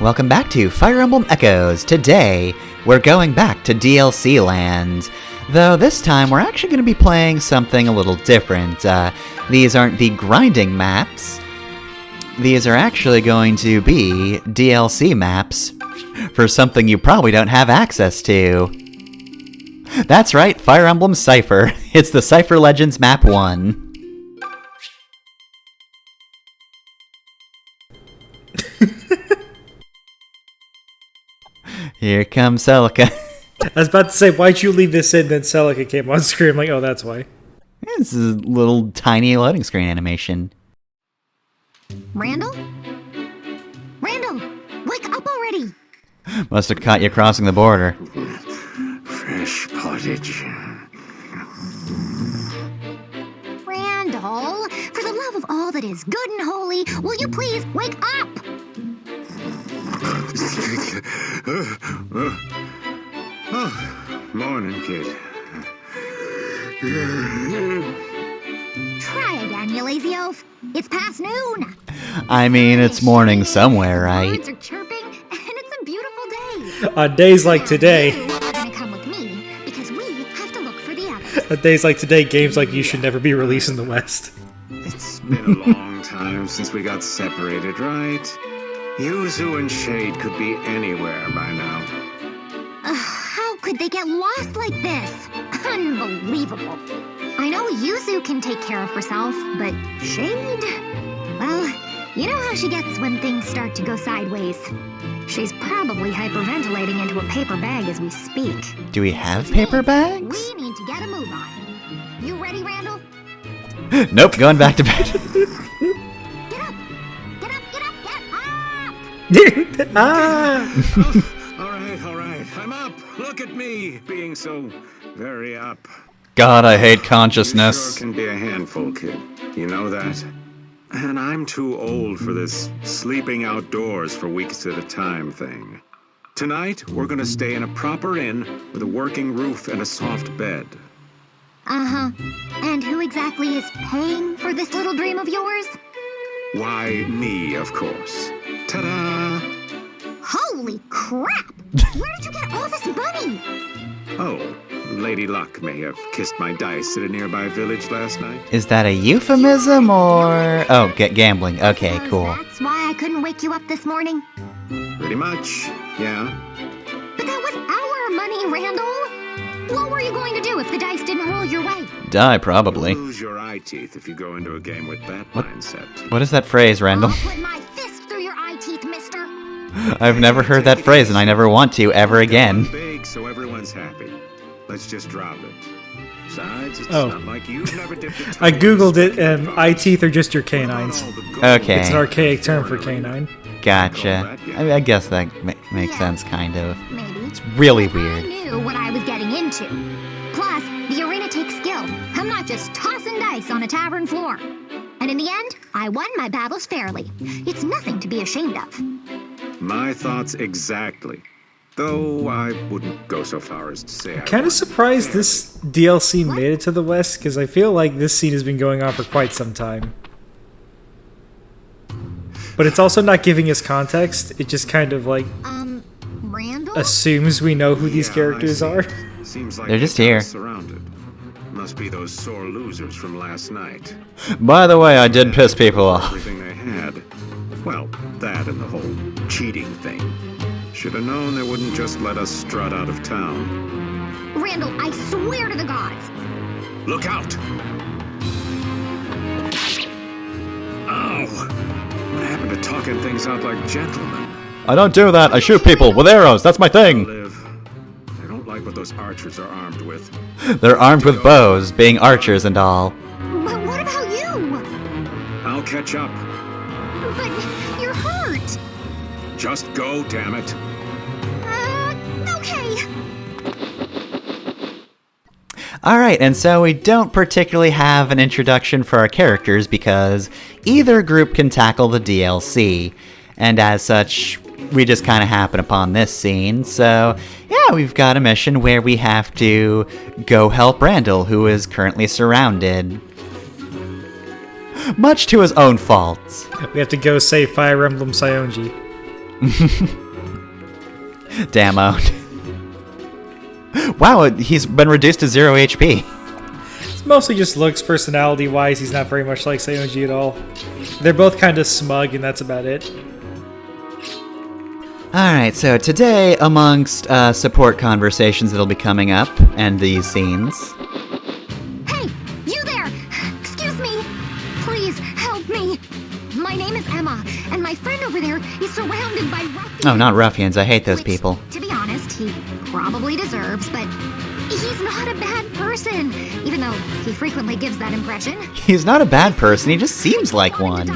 Welcome back to Fire Emblem Echoes. Today, we're going back to DLC land. Though this time, we're actually going to be playing something a little different. These aren't the grinding maps. These are actually going to be DLC maps for something you probably don't have access to. That's right, Fire Emblem Cipher. It's the Cipher Legends Map 1. Here comes Celica. I was about to say, why'd you leave this in? Then Celica came on screen. I'm like, oh, that's why. This is a little tiny loading screen animation. Randall? Randall! Wake up already! Must have caught you crossing the border. Fresh pottage. Randall, for the love of all that is good and holy, will you please wake up? Morning, kid. Try again, you lazy oaf. It's past noon. I mean, it's morning somewhere, right? Birds are chirping, and it's a beautiful day. On days like today, You are gonna come with me because we have to look for the others. on days like today, games like you should never be released in the West. It's been a long time since we got separated, right? Yuzu and Shade could be anywhere by now. How could they get lost like this? Unbelievable. I know Yuzu can take care of herself, but Shade? Well, you know how she gets when things start to go sideways. She's probably hyperventilating into a paper bag as we speak. Do we have paper bags? We need to get a move on. You ready, Randall? Nope, going back to bed. Get up! Get up, get up, get up! All right, I'm up. Look at me, being so very up. God, I hate You consciousness. sure can be a handful, kid. You know that? And I'm too old for this sleeping outdoors for weeks at a time thing. Tonight, we're gonna stay in a proper inn with a working roof and a soft bed. Uh-huh. And who exactly is paying for this little dream of yours? Why, me, of course. Ta-da! Holy crap! Where did you get all this money? Oh, Lady Luck may have kissed my dice at a nearby village last night. Is that a euphemism or... Oh, gambling. Okay, cool. That's why I couldn't wake you up this morning. Pretty much, yeah. But that was our money, Randall! What were you going to do if the dice didn't roll your way? Die, probably. You'll lose your eye teeth if you go into a game with that mindset. What is that phrase, Randall? I'll put my fist through your eye teeth, mister. I've never heard that phrase, and I never want to ever again. Big, so everyone's happy. Let's just drop it. Besides, it's Oh. not like you've never dipped a toe I in googled this it, and eye teeth are just your canines. all the gold. Okay. It's an archaic term for canine. Gotcha. I guess that makes sense, kind of. Maybe. It's really I weird. knew what I was getting into. Plus, the arena takes skill. I'm not just tossing dice on a tavern floor. And in the end, I won my battles fairly. It's nothing to be ashamed of. My thoughts exactly. Though I wouldn't go so far as to say I Kind of surprised this DLC made it to the West, because I feel like this scene has been going on for quite some time. But it's also not giving us context. It just kind of like Randall? assumes we know who these Yeah, I characters see. are. Seems like They're just kinda here. Surrounded. Must be those sore losers from last night. By the way, I did piss people off. Everything they had. Well, that and the whole cheating thing. Should have known they wouldn't just let us strut out of town. Randall, I swear to the gods. Look out! Ow! What happened to talking things out like gentlemen? I don't do that. I shoot people with arrows. That's my thing. Liv, I don't like what those archers are armed with. They're armed with bows, being archers and all. But what about you? I'll catch up. But you're hurt. Just go, damn it. Okay. Alright, and so we don't particularly have an introduction for our characters because either group can tackle the DLC, and as such, we just kind of happen upon this scene. So, yeah, we've got a mission where we have to go help Randall, who is currently surrounded. Much to his own faults. We have to go save Fire Emblem Sionji. Damn out. Wow, he's been reduced to 0 HP. It's mostly just looks, personality-wise. He's not very much like Sayonji at all. They're both kind of smug, and that's about it. Alright, so today, amongst support conversations that'll be coming up, and these scenes... Hey, you there! Excuse me! Please, help me! My name is Emma, and my friend over there is surrounded by ruffians. Oh, not ruffians. I hate those Which, people. To be honest, he probably deserves, but he's not a bad person, even though he frequently gives that impression. He's not a bad person, he just seems like one.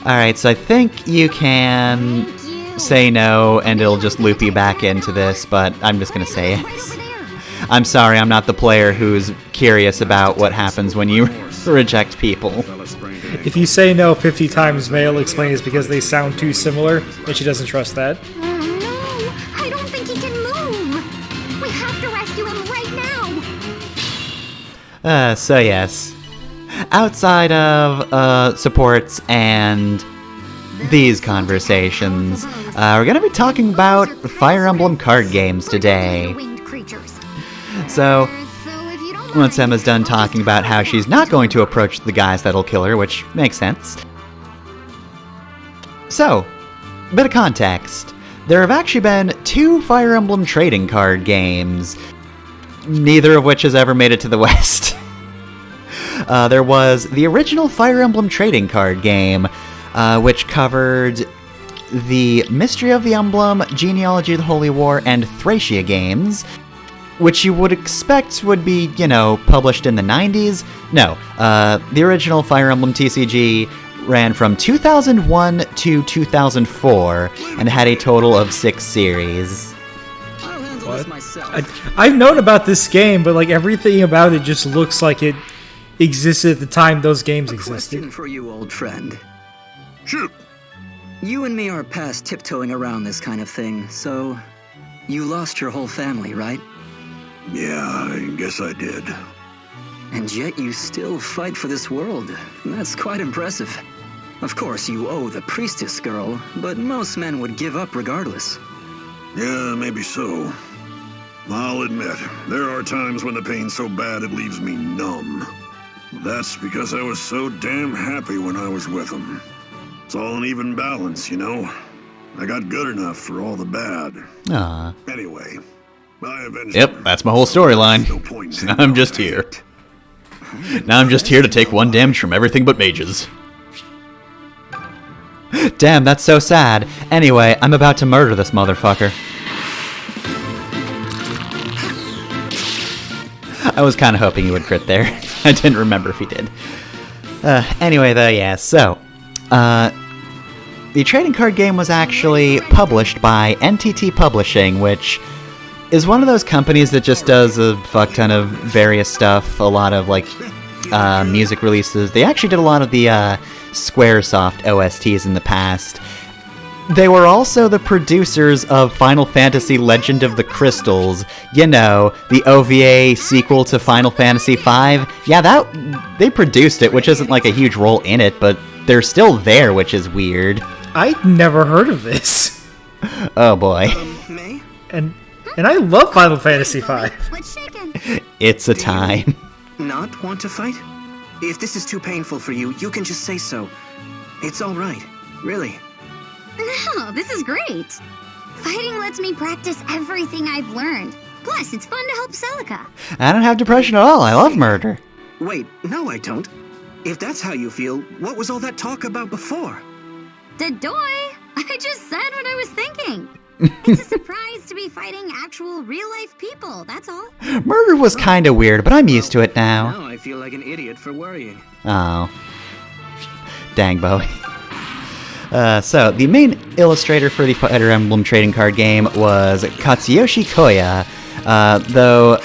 Alright, so I think you can Thank you. say no, and it'll just loop you back into this, but I'm just gonna say Right it. over there. I'm sorry, I'm not the player who's curious about what happens when you reject people. Fella sprained an If you say no 50 times, May'll explain it's because they sound too similar, and she doesn't trust that. Oh no! I don't think he can move! We have to rescue him right now! So yes. Outside of supports and these conversations, we're gonna be talking about Fire Emblem card games today. Winged creatures. So, if you don't once mind, Emma's done talking about how she's not going to approach the guys that'll kill her, which makes sense. So, bit of context. There have actually been 2 Fire Emblem trading card games, neither of which has ever made it to the West. There was the original Fire Emblem trading card game, which covered the Mystery of the Emblem, Genealogy of the Holy War, and Thracia games, which you would expect would be, published in the 90s. No, the original Fire Emblem TCG ran from 2001 to 2004 and had a total of 6 series. I'll handle this myself. I've known about this game, but like everything about it just looks like it existed at the time those games Question existed. for you, old friend. Shoot! You and me are past tiptoeing around this kind of thing, so you lost your whole family, right? Yeah, I guess I did. And yet you still fight for this world. That's quite impressive. Of course, you owe the priestess girl, but most men would give up regardless. Yeah, maybe so. I'll admit, there are times when the pain's so bad it leaves me numb. That's because I was so damn happy when I was with him. It's all an even balance, I got good enough for all the bad. Aww. Anyway, I avenged Yep, him. that's my whole storyline. No point in Now I'm just denying here. it. Now I'm just here to take 1 damage from everything but mages. Damn, that's so sad. Anyway, I'm about to murder this motherfucker. I was kind of hoping he would crit there. I didn't remember if he did. Anyway, though, yeah, so... the trading card game was actually published by NTT Publishing, which is one of those companies that just does a fuck ton of various stuff, a lot of, music releases. They actually did a lot of the, Squaresoft OSTs in the past. They were also the producers of Final Fantasy Legend of the Crystals, the OVA sequel to Final Fantasy V. Yeah, they produced it, which isn't like a huge role in it, but they're still there, which is weird. I'd never heard of this. Oh boy. May? And I love Final Fantasy V. What's shaking? It's a time. Not want to fight? If this is too painful for you, you can just say so. It's all right. Really. No, this is great. Fighting lets me practice everything I've learned. Plus, it's fun to help Celica. I don't have depression at all. I love murder. Wait, no I don't. If that's how you feel, what was all that talk about before? Dadoy! I just said what I was thinking. It's a surprise to be fighting actual real-life people, that's all. Murder was kinda weird, but I'm used to it now. Now I feel like an idiot for worrying. Oh. Dang, Bowie. So, the main illustrator for the Fire Emblem trading card game was Katsuyoshi Koya, though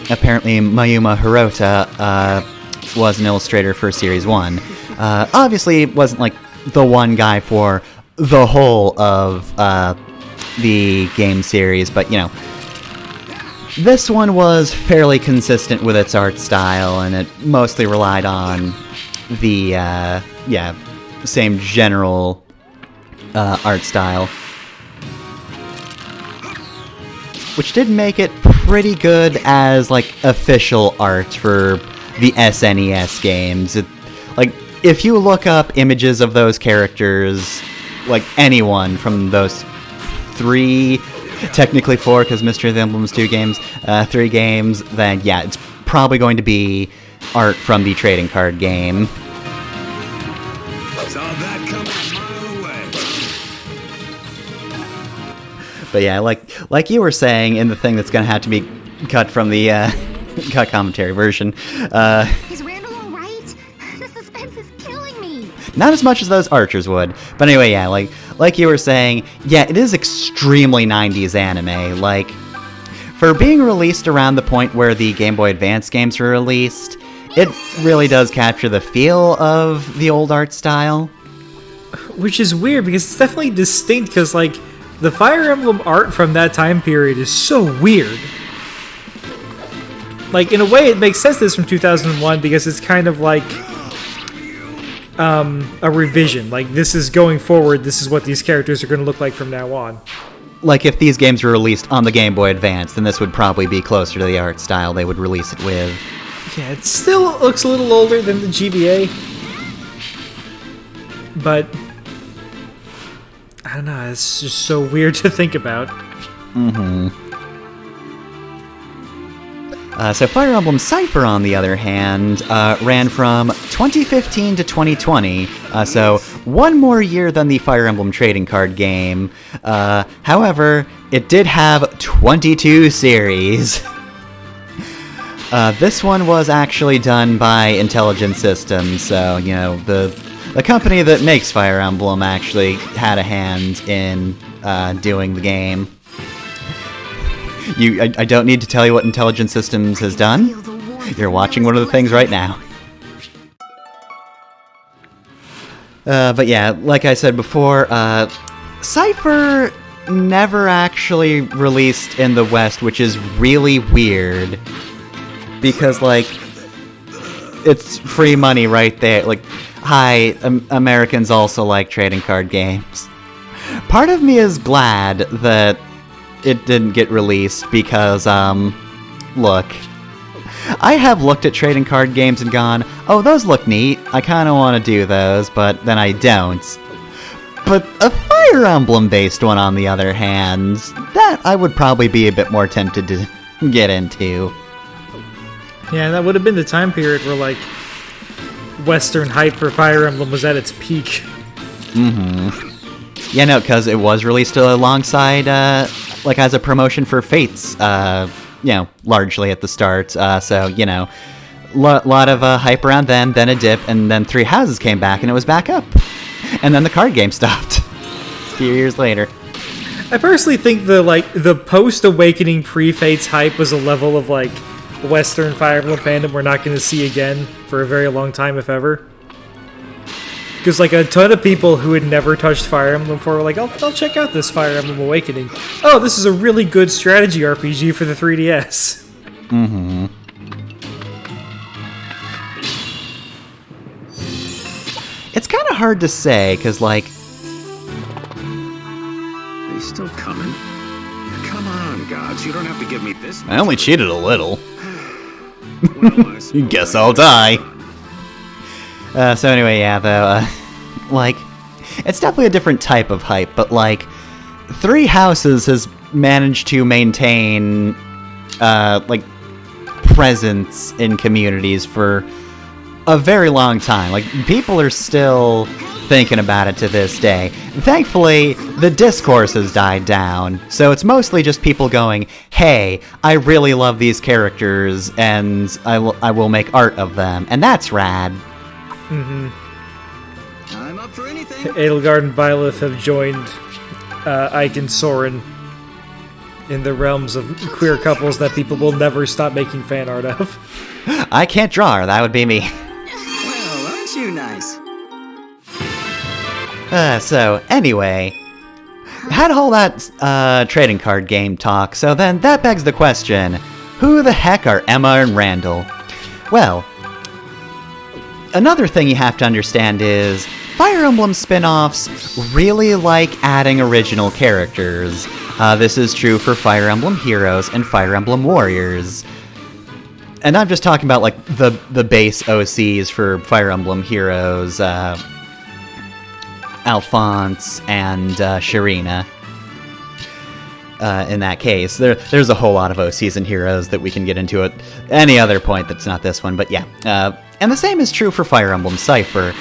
apparently Mayuma Hirota was an illustrator for Series 1. Obviously, it wasn't like the one guy for the whole of the game series, but this one was fairly consistent with its art style, and it mostly relied on the same general art style. Which did make it pretty good as, like, official art for the SNES games. Like, if you look up images of those characters, like, anyone from those 3, technically 4, because Mystery of the Emblem's 2 games, 3 games, then, yeah, it's probably going to be art from the trading card game. Saw that coming a mile away. But yeah, like you were saying in the thing that's going to have to be cut from the cut commentary version, Is Randall alright? The suspense is killing me. not as much as those archers would. But anyway, yeah, like you were saying, yeah, it is extremely 90s anime. Like, for being released around the point where the Game Boy Advance games were released, it really does capture the feel of the old art style. Which is weird, because it's definitely distinct, because, like, the Fire Emblem art from that time period is so weird. Like, in a way, it makes sense this from 2001, because it's kind of like a revision. Like, this is going forward, this is what these characters are going to look like from now on. Like, if these games were released on the Game Boy Advance, then this would probably be closer to the art style they would release it with. Yeah, it still looks a little older than the GBA. But I don't know, it's just so weird to think about. So Fire Emblem Cipher, on the other hand, ran from 2015 to 2020, so one more year than the Fire Emblem trading card game. However, it did have 22 series. This one was actually done by Intelligent Systems, so, you know, the company that makes Fire Emblem actually had a hand in doing the game. I don't need to tell you what Intelligent Systems has done. You're watching one of the things right now. But yeah, like I said before, Cipher never actually released in the West, which is really weird. Because, like, it's free money right there. Like, hi, Americans also like trading card games. Part of me is glad that it didn't get released because, look, I have looked at trading card games and gone, oh, those look neat, I kind of want to do those, but then I don't. But a Fire Emblem-based one, on the other hand, that I would probably be a bit more tempted to get into. Yeah, that would have been the time period where, like, Western hype for Fire Emblem was at its peak. Yeah, no, because it was released alongside, like, as a promotion for Fates, you know, largely at the start. So, you know, lot of hype around then a dip, and then Three Houses came back, and it was back up. And then the card game stopped. A few years later. I personally think the post-Awakening pre-Fates hype was a level of, like, Western Fire Emblem fandom we're not going to see again for a very long time, if ever. Because, like, a ton of people who had never touched Fire Emblem before were like, I'll check out this Fire Emblem Awakening. Oh, this is a really good strategy RPG for the 3DS. It's kind of hard to say, because, like... They still coming? Come on, gods, you don't have to give me this much. I only cheated a little. Well, I suppose Guess I I'll can. die. So anyway, yeah, though, like, it's definitely a different type of hype, but, like, Three Houses has managed to maintain, like, presence in communities for a very long time. Like, people are still thinking about it to this day. Thankfully, the discourse has died down, so it's mostly just people going, hey, I really love these characters, and I will make art of them, and that's rad. I'm up for anything. Edelgard and Byleth have joined Ike and Soren in the realms of queer couples that people will never stop making fan art of. I can't draw her, that would be me. Well, aren't you nice? So, anyway, had all that trading card game talk, so then that begs the question, who the heck are Emma and Randall? Well, another thing you have to understand is, Fire Emblem spin-offs really like adding original characters. This is true for Fire Emblem Heroes and Fire Emblem Warriors. And I'm just talking about like the base OCs for Fire Emblem Heroes, Alphonse and Sharina. In that case, there's a whole lot of OCs and Heroes that we can get into at any other point that's not this one, but yeah. And the same is true for Fire Emblem Cipher.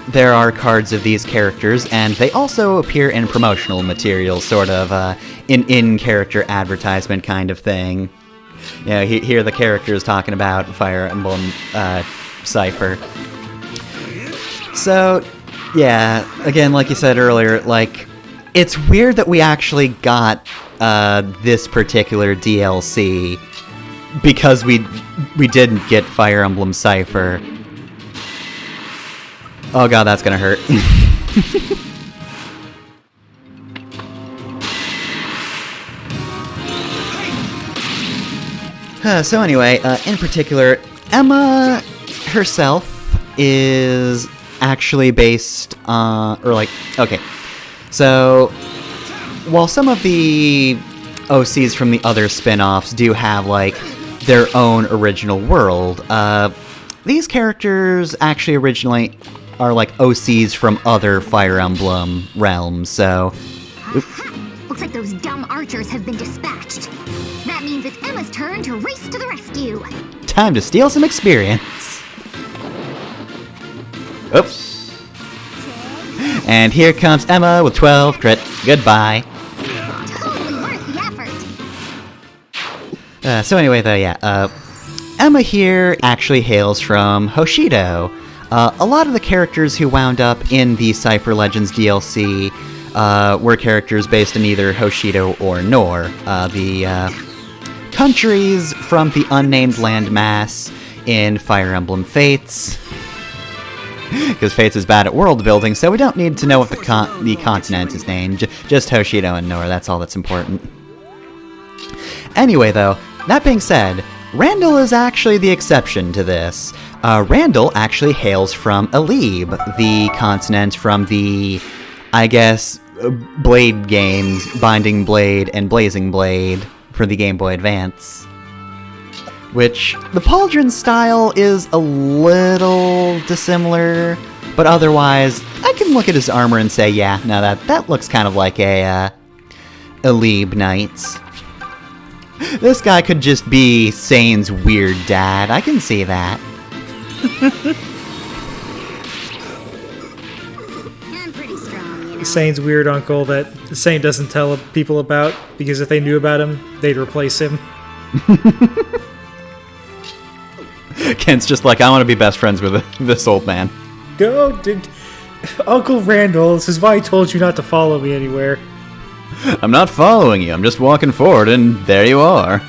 There are cards of these characters, and they also appear in promotional material, sort of in-character advertisement kind of thing. You know, here the characters talking about Fire Emblem Cipher. So, yeah, again, like you said earlier, like, it's weird that we actually got this particular DLC because we didn't get Fire Emblem Cipher. Oh god, that's gonna hurt. So anyway, in particular, Emma herself is actually based on, okay. So, while some of the OCs from the other spin-offs do have, like, their own original world, these characters actually originally are, like, OCs from other Fire Emblem realms, so... Looks like those dumb archers have been dispatched. That means it's Emma's turn to race to the rescue. Time to steal some experience. Oops. And here comes Emma with 12 crit. Goodbye. Totally worth the effort. So anyway, though, yeah, Emma here actually hails from Hoshido. A lot of the characters who wound up in the Cipher Legends DLC were characters based in either Hoshido or Nor, the countries from the unnamed landmass in Fire Emblem Fates. Because Fates is bad at world building, so we don't need to know what the continent is named. Just Hoshido and Nor, that's all that's important. Anyway, though, that being said, Randall is actually the exception to this. Randall actually hails from Alib, the continent from the, I guess, Blade games, Binding Blade and Blazing Blade for the Game Boy Advance. Which, the Pauldron style is a little dissimilar, but otherwise, I can look at his armor and say, yeah, no, that looks kind of like a Alib Knight. This guy could just be Sane's weird dad, I can see that. I'm pretty strong, you know. Sane's weird uncle that Sane doesn't tell people about, because if they knew about him, they'd replace him. Kent's just like, I want to be best friends with this old man. Go, Uncle Randall, this is why I told you not to follow me anywhere. I'm not following you, I'm just walking forward, and there you are.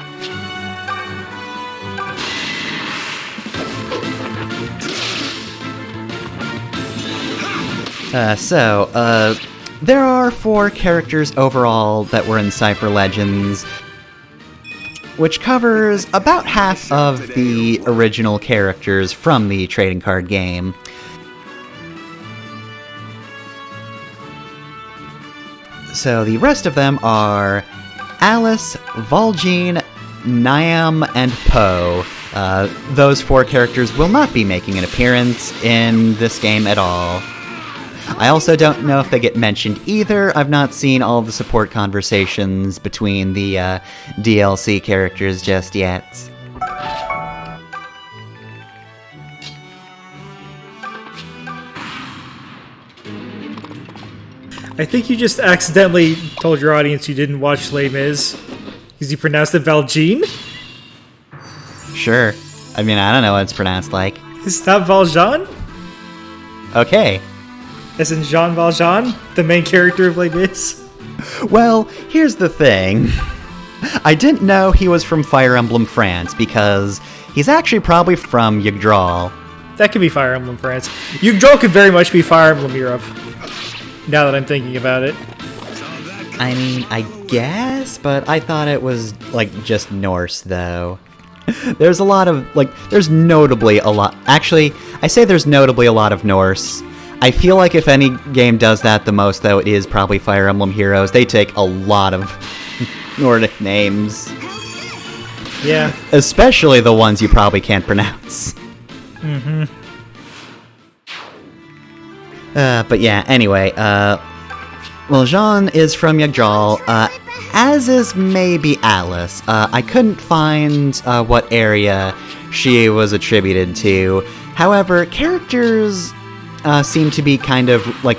There are 4 characters overall that were in Cipher Legends, which covers about half of the original characters from the trading card game. So the rest of them are Alice, Vol'jin, Niam, and Poe. Those 4 characters will not be making an appearance in this game at all. I also don't know if they get mentioned either. I've not seen all the support conversations between the DLC characters just yet. I think you just accidentally told your audience you didn't watch Les Mis, because you pronounced it Valjean? Sure. I mean, I don't know what it's pronounced like. It's not Valjean? Okay. As in Jean Valjean, the main character of Les Mis? Well, here's the thing. I didn't know he was from Fire Emblem France, because he's actually probably from Yggdrasil. That could be Fire Emblem France. Yggdrasil could very much be Fire Emblem Europe, now that I'm thinking about it. I mean, I guess, but I thought it was, like, just Norse, though. There's a lot of, like, there's notably a lot... Actually, I say there's notably a lot of Norse. I feel like if any game does that the most, though, it is probably Fire Emblem Heroes. They take a lot of Nordic names. Yeah. Especially the ones you probably can't pronounce. Mm-hmm. But yeah, anyway, well, Jean is from Yggdrasil, as is maybe Alice. I couldn't find what area she was attributed to. However, characters seem to be kind of, like,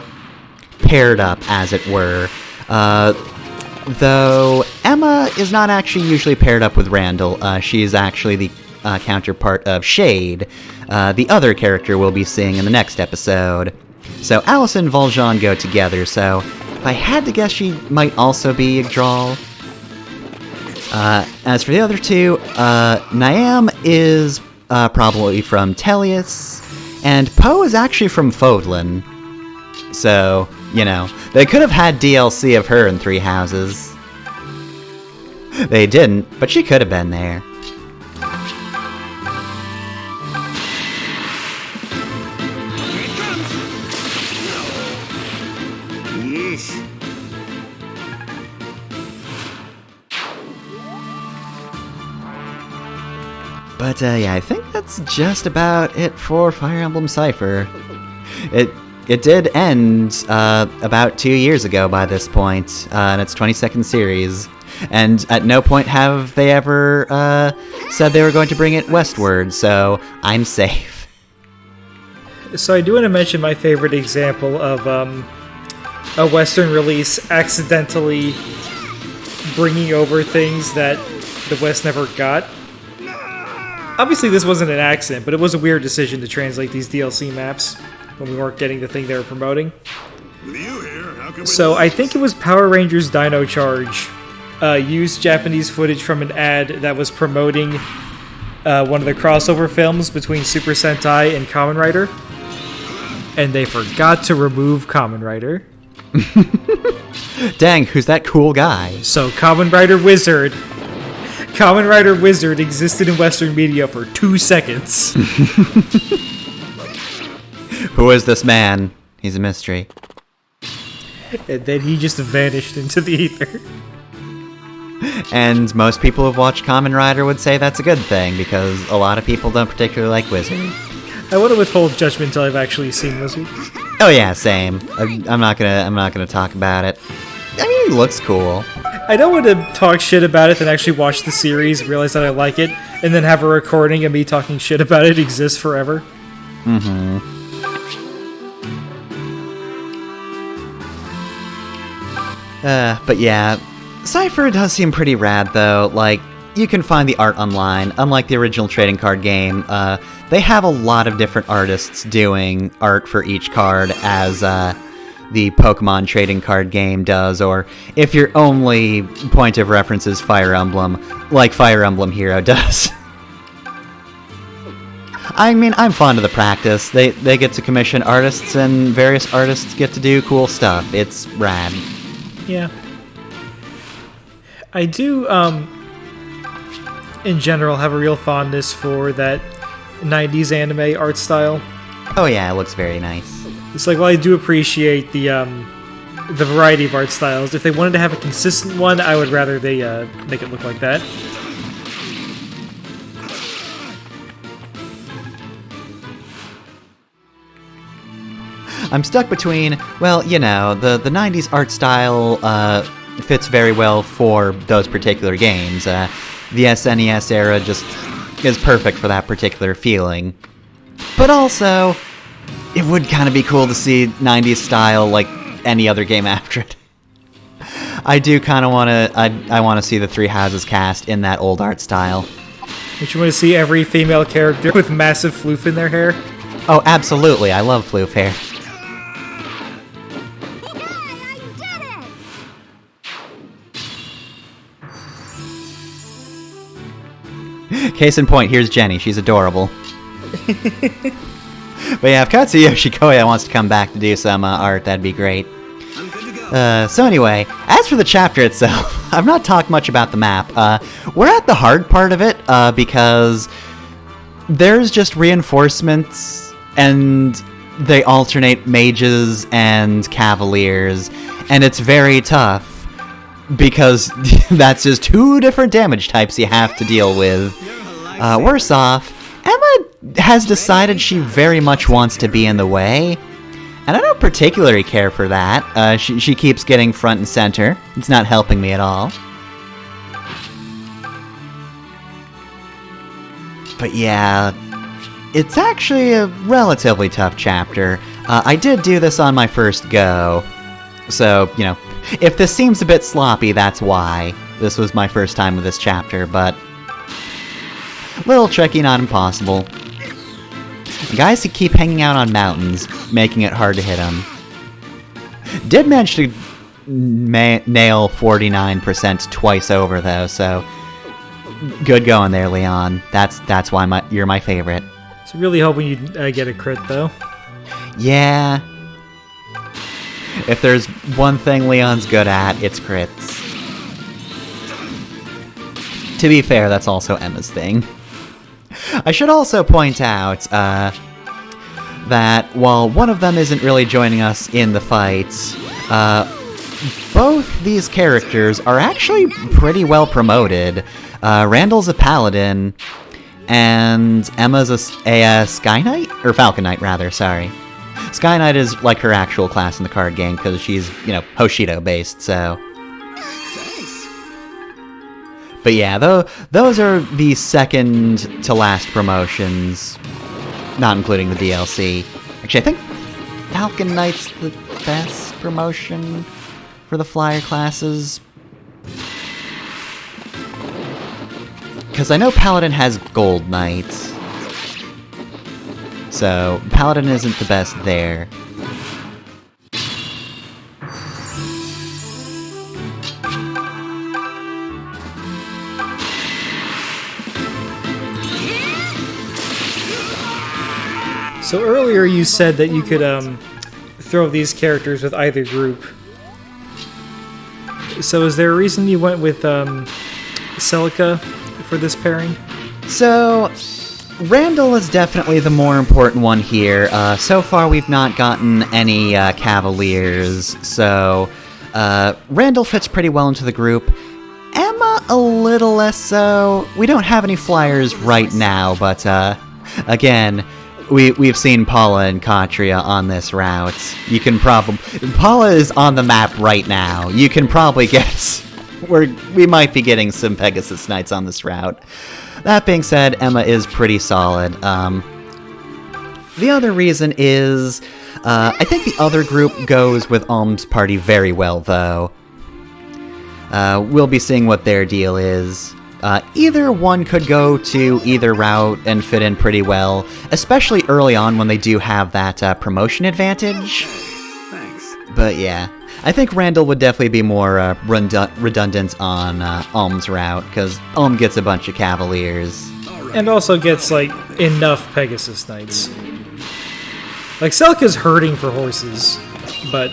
paired up, as it were. Though Emma is not actually usually paired up with Randall. She's actually the counterpart of Shade, the other character we'll be seeing in the next episode. So Alice and Valjean go together, so if I had to guess, she might also be Yggdrasil. As for the other two, Niam is probably from Tellius, and Poe is actually from Fodlan. So, you know, they could have had DLC of her in Three Houses. They didn't, but she could have been there. Yeesh. But yeah, I think that's just about it for Fire Emblem Cipher. It did end about 2 years ago by this point, in its 22nd series, and at no point have they ever said they were going to bring it westward, so I'm safe. So I do want to mention my favorite example of a Western release accidentally bringing over things that the West never got. Obviously this wasn't an accident, but it was a weird decision to translate these DLC maps when we weren't getting the thing they were promoting. With you here, how can we So lose? I think it was Power Rangers Dino Charge used Japanese footage from an ad that was promoting one of the crossover films between Super Sentai and Kamen Rider. And they forgot to remove Kamen Rider. Dang, who's that cool guy? So Kamen Rider Wizard existed in Western media for 2 seconds. Who is this man? He's a mystery. And then he just vanished into the ether. And most people who've watched Kamen Rider would say that's a good thing, because a lot of people don't particularly like Wizard. I want to withhold judgment until I've actually seen Wizard. Oh yeah, same. I'm not gonna talk about it. I mean, he looks cool. I don't want to talk shit about it, then actually watch the series, realize that I like it, and then have a recording of me talking shit about it exist forever. Mm-hmm. But yeah, Cipher does seem pretty rad, though. Like, you can find the art online. Unlike the original trading card game, they have a lot of different artists doing art for each card, as the Pokemon trading card game does, or if your only point of reference is Fire Emblem, like Fire Emblem Hero does. I mean, I'm fond of the practice. They get to commission artists, and various artists get to do cool stuff. It's rad. Yeah. I do, in general, have a real fondness for that 90s anime art style. Oh yeah, it looks very nice. It's like, while I do appreciate the variety of art styles, if they wanted to have a consistent one, I would rather they make it look like that. I'm stuck between, well, you know, the 90s art style fits very well for those particular games. The SNES era just is perfect for that particular feeling. But also, it would kind of be cool to see 90s style like any other game after it. I do kind of want to, I want to see the Three Houses cast in that old art style. Don't you want to see every female character with massive floof in their hair? Oh, absolutely, I love floof hair. Case in point, here's Jenny. She's adorable. But yeah, if Katsuyoshi Koya wants to come back to do some art, that'd be great. So anyway, as for the chapter itself, I've not talked much about the map. We're at the hard part of it, because there's just reinforcements, and they alternate mages and cavaliers, and it's very tough because that's just 2 different damage types you have to deal with. Worse off, Emma has decided she very much wants to be in the way, and I don't particularly care for that. She keeps getting front and center. It's not helping me at all. But yeah, it's actually a relatively tough chapter. I did do this on my first go, so, you know, if this seems a bit sloppy, that's why. This was my first time with this chapter, but little tricky, not impossible. Guys who keep hanging out on mountains, making it hard to hit them. Did manage to nail 49% twice over, though, so good going there, Leon. That's why you're my favorite. So really hoping you get a crit, though. Yeah. If there's one thing Leon's good at, it's crits. To be fair, that's also Emma's thing. I should also point out that while one of them isn't really joining us in the fights, both these characters are actually pretty well promoted. Randall's a paladin, and Emma's a Sky Knight? Or Falcon Knight, rather, sorry. Sky Knight is like her actual class in the card game, because she's, you know, Hoshido-based, so... But yeah, those are the second to last promotions, not including the DLC. Actually, I think Falcon Knight's the best promotion for the flyer classes. Because I know Paladin has Gold Knights. So, Paladin isn't the best there. So earlier you said that you could throw these characters with either group. So is there a reason you went with Celica for this pairing? So, Randall is definitely the more important one here. So far we've not gotten any Cavaliers, so Randall fits pretty well into the group. Emma a little less so. We don't have any flyers right now, but again... We've seen Paula and Katria on this route. You can probably... Paula is on the map right now. You can probably guess we might be getting some Pegasus Knights on this route. That being said, Emma is pretty solid. The other reason is... I think the other group goes with Alm's party very well, though. We'll be seeing what their deal is. Either one could go to either route and fit in pretty well, especially early on when they do have that promotion advantage. Thanks. But yeah, I think Randall would definitely be more redundant on Alm's route, because Alm gets a bunch of Cavaliers. And also gets, like, enough Pegasus Knights. Like, Celica's hurting for horses, but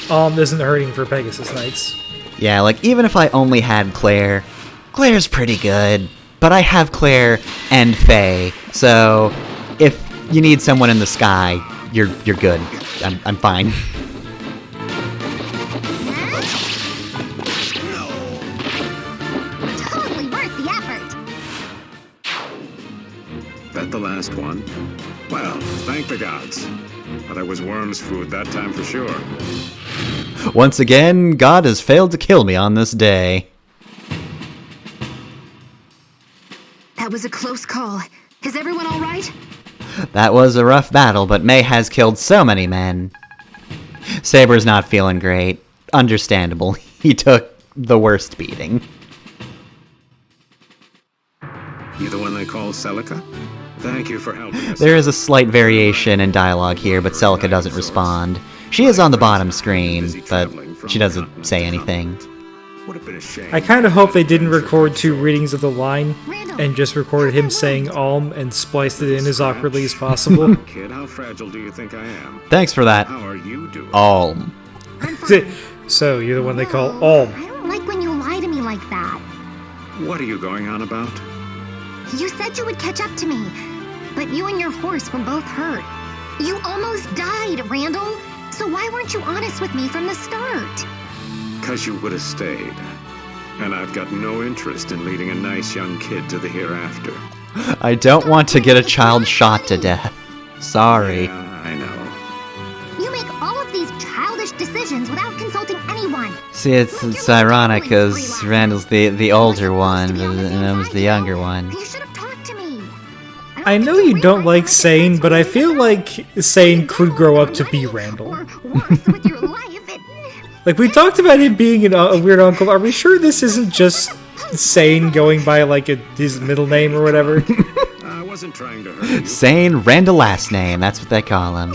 Alm isn't hurting for Pegasus Knights. Yeah, like, even if I only had Claire... Claire's pretty good, but I have Claire and Faye, so if you need someone in the sky, you're good. I'm fine. Totally worth the effort. That the last one? Well, thank the gods. But I was worm's food that time for sure. Once again, God has failed to kill me on this day. That was a close call. Is everyone all right? That was a rough battle, but May has killed so many men. Saber's not feeling great. Understandable. He took the worst beating. You the one they call Celica? Thank you for helping us. There is a slight variation in dialogue here, but Celica doesn't respond. She is on the bottom screen, but she doesn't say anything. Would have been a shame. I kind of hope they didn't record 2 readings of the line and just recorded him saying Alm and spliced it in as awkwardly as possible. Kid, how fragile do you think I am? Thanks for that, How are you doing? Alm. So, you're the one they call No, Alm. I don't like when you lie to me like that. What are you going on about? You said you would catch up to me, but you and your horse were both hurt. You almost died, Randall. So why weren't you honest with me from the start? 'Cause you would have stayed. And I've got no interest in leading a nice young kid to the hereafter. I don't want to get a child shot to death. Sorry. Yeah, I know. You make all of these childish decisions without consulting anyone. See, it's ironic because Randall's the older one, but Emma's the younger one. You should have talked to me. I know you don't like Sane, but I feel like Sane could grow up to be Randall. Or worse with your life. Like, we talked about him being a weird uncle. Are we sure this isn't just Sane going by, like, his middle name or whatever? I wasn't trying to hurt you. Sane Randall last name, that's what they call him.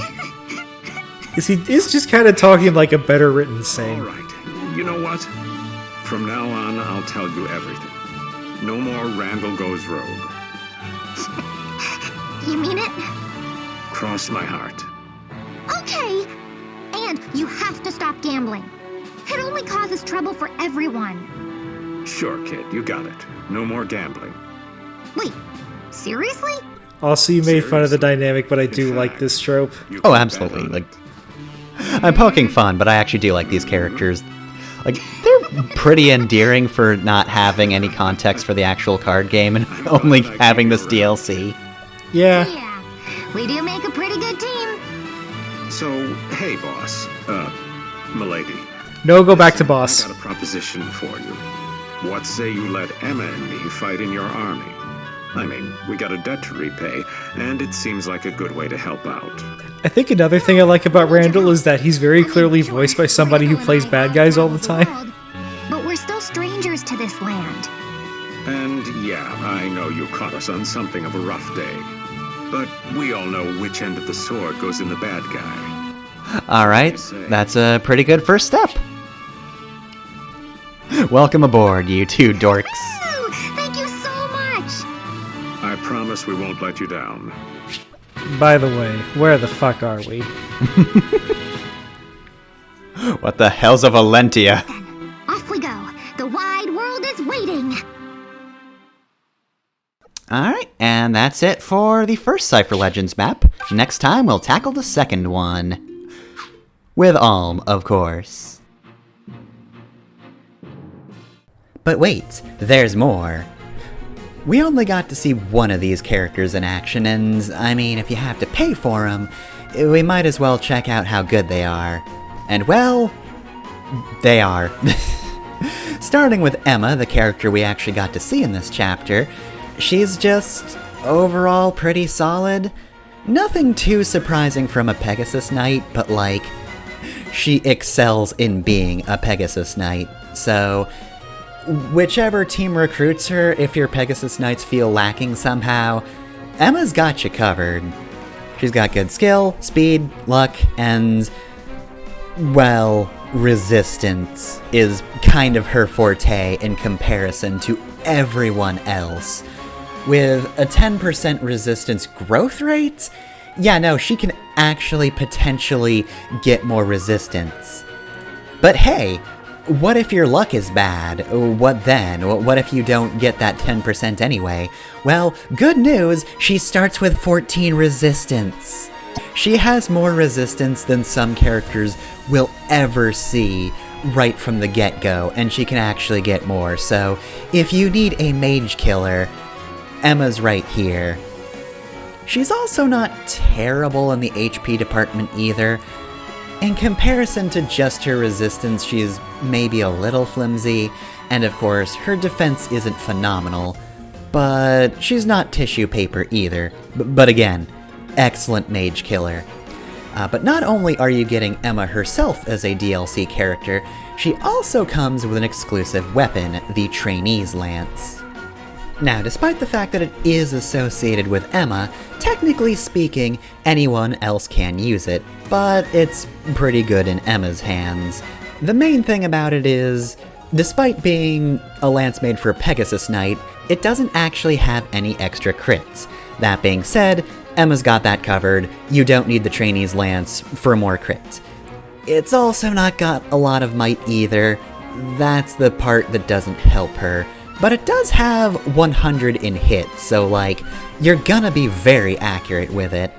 Because he is just kind of talking like a better written Sane. All right. You know what? From now on, I'll tell you everything. No more Randall goes rogue. You mean it? Cross my heart. Okay. And you have to stop gambling. It only causes trouble for everyone. Sure, kid, you got it. No more gambling. Wait, seriously? Also, you made fun of the dynamic, but I do like this trope. You Oh, can absolutely. bet on Like, it. I'm poking fun, but I actually do like these characters. Like, they're pretty endearing for not having any context for the actual card game and only having this DLC. Yeah. Yeah, we do make a pretty good team. So, hey, boss. Milady. No, go back to I boss. got a proposition for you. What say you let Emma and me fight in your army? I mean, we got a debt to repay, and it seems like a good way to help out. I think another thing I like about Randall is that he's very clearly voiced by somebody who plays bad guys all the time. But we're still strangers to this land. And yeah, I know you caught us on something of a rough day. But we all know which end of the sword goes in the bad guy. Alright, that's a pretty good first step. Welcome aboard, you two dorks. Ooh, thank you so much. I promise we won't let you down. By the way, where the fuck are we? What the hell's a Valentia? Off we go. The wide world is waiting. Alright, and that's it for the first Cipher Legends map. Next time we'll tackle the second one. With Alm, of course. But wait, there's more. We only got to see one of these characters in action, and I mean, if you have to pay for them, we might as well check out how good they are. And well, they are. Starting with Emma, the character we actually got to see in this chapter, she's just overall pretty solid. Nothing too surprising from a Pegasus Knight, but like, she excels in being a Pegasus Knight, so whichever team recruits her, if your Pegasus Knights feel lacking somehow, Emma's got you covered. She's got good skill, speed, luck, and, well, resistance is kind of her forte in comparison to everyone else. With a 10% resistance growth rate, yeah, no, she can actually potentially get more resistance. But hey, what if your luck is bad? What then? What if you don't get that 10% anyway? Well, good news, she starts with 14 resistance. She has more resistance than some characters will ever see right from the get-go, and she can actually get more. So, if you need a mage killer, Emma's right here. She's also not terrible in the HP department either. In comparison to just her resistance, she's maybe a little flimsy, and of course, her defense isn't phenomenal, but she's not tissue paper either. But again, excellent mage killer. But not only are you getting Emma herself as a DLC character, she also comes with an exclusive weapon, the Trainee's Lance. Now, despite the fact that it is associated with Emma, technically speaking, anyone else can use it, but it's pretty good in Emma's hands. The main thing about it is, despite being a lance made for a Pegasus Knight, it doesn't actually have any extra crits. That being said, Emma's got that covered. You don't need the Trainee's Lance for more crit. It's also not got a lot of might either. That's the part that doesn't help her. But it does have 100 in hit, so like, you're gonna be very accurate with it.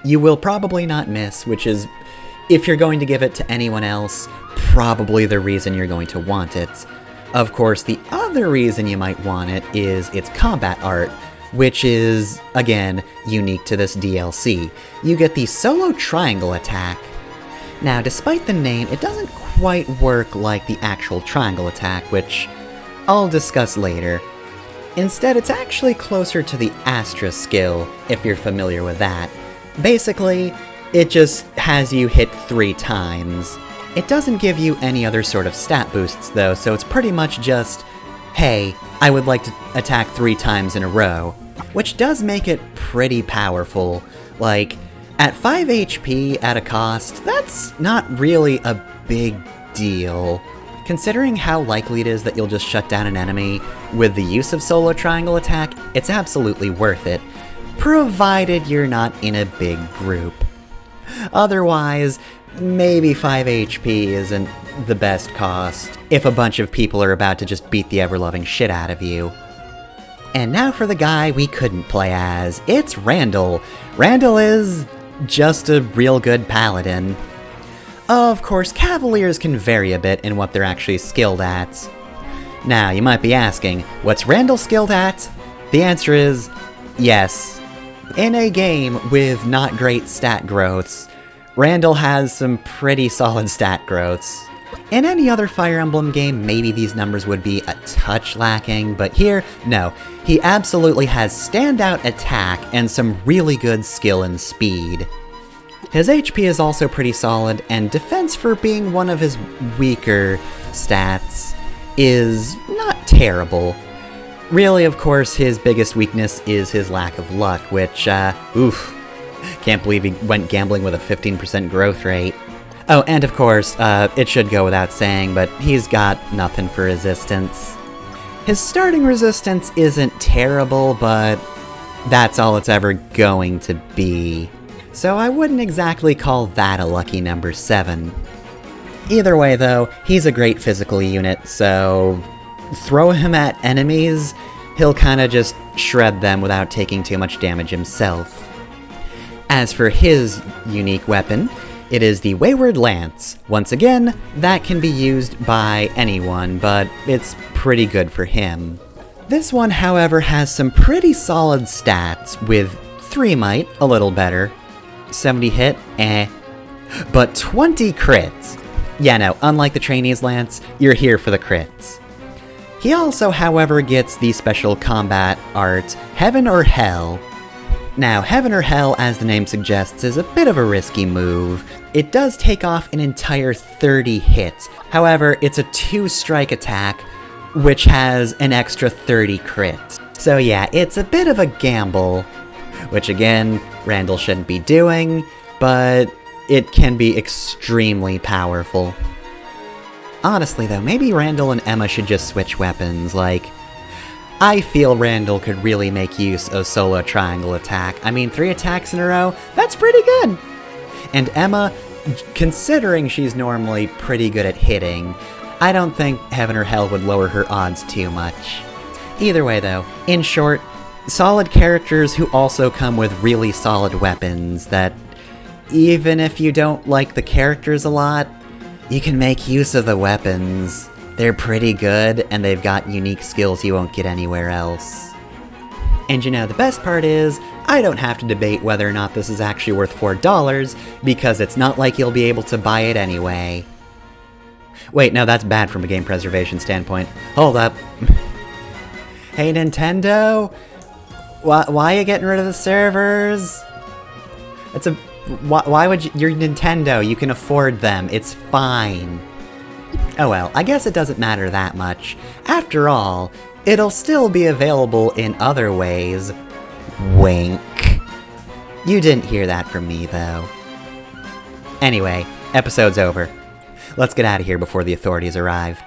you will probably not miss, which is, if you're going to give it to anyone else, probably the reason you're going to want it. Of course, the other reason you might want it is its combat art, which is, again, unique to this DLC. You get the solo triangle attack. Now, despite the name, it doesn't quite work like the actual triangle attack, which I'll discuss later. Instead, it's actually closer to the Astra skill, if you're familiar with that. Basically, it just has you hit 3 times. It doesn't give you any other sort of stat boosts though, so it's pretty much just, hey, I would like to attack 3 times in a row, which does make it pretty powerful. Like, at 5 HP at a cost, that's not really a big deal. Considering how likely it is that you'll just shut down an enemy with the use of solo triangle attack, it's absolutely worth it, provided you're not in a big group. Otherwise, maybe 5 HP isn't the best cost if a bunch of people are about to just beat the ever-loving shit out of you. And now for the guy we couldn't play as. It's Randall. Randall is just a real good paladin. Of course, cavaliers can vary a bit in what they're actually skilled at. Now, you might be asking, what's Randall skilled at? The answer is yes. In a game with not great stat growths, Randall has some pretty solid stat growths. In any other Fire Emblem game, maybe these numbers would be a touch lacking, but here, no. He absolutely has standout attack and some really good skill and speed. His HP is also pretty solid, and defense, for being one of his weaker stats, is not terrible. Really, of course, his biggest weakness is his lack of luck, which, oof. Can't believe he went gambling with a 15% growth rate. Oh, and of course, it should go without saying, but he's got nothing for resistance. His starting resistance isn't terrible, but that's all it's ever going to be. So I wouldn't exactly call that a lucky number 7. Either way though, he's a great physical unit, so throw him at enemies, he'll kinda just shred them without taking too much damage himself. As for his unique weapon, it is the Wayward Lance. Once again, that can be used by anyone, but it's pretty good for him. This one, however, has some pretty solid stats, with 3 might, a little better. 70 hit, but 20 crits. Yeah, no, unlike the Trainee's Lance, you're here for the crits. He also, however, gets the special combat art, Heaven or Hell. Now, Heaven or Hell, as the name suggests, is a bit of a risky move. It does take off an entire 30 hits. However, it's a 2-strike attack, which has an extra 30 crits. So yeah, it's a bit of a gamble, which again, Randall shouldn't be doing, but it can be extremely powerful. Honestly though, maybe Randall and Emma should just switch weapons, like, I feel Randall could really make use of solo triangle attack. I mean, 3 attacks in a row, that's pretty good! And Emma, considering she's normally pretty good at hitting, I don't think Heaven or Hell would lower her odds too much. Either way though, in short, solid characters who also come with really solid weapons that, even if you don't like the characters a lot, you can make use of the weapons. They're pretty good, and they've got unique skills you won't get anywhere else. And you know, the best part is, I don't have to debate whether or not this is actually worth $4, because it's not like you'll be able to buy it anyway. Wait, no, that's bad from a game preservation standpoint. Hold up. Hey, Nintendo? Why are you getting rid of the servers? Why would you? You're Nintendo, you can afford them, it's fine. Oh well, I guess it doesn't matter that much. After all, it'll still be available in other ways. Wink. You didn't hear that from me, though. Anyway, episode's over. Let's get out of here before the authorities arrive.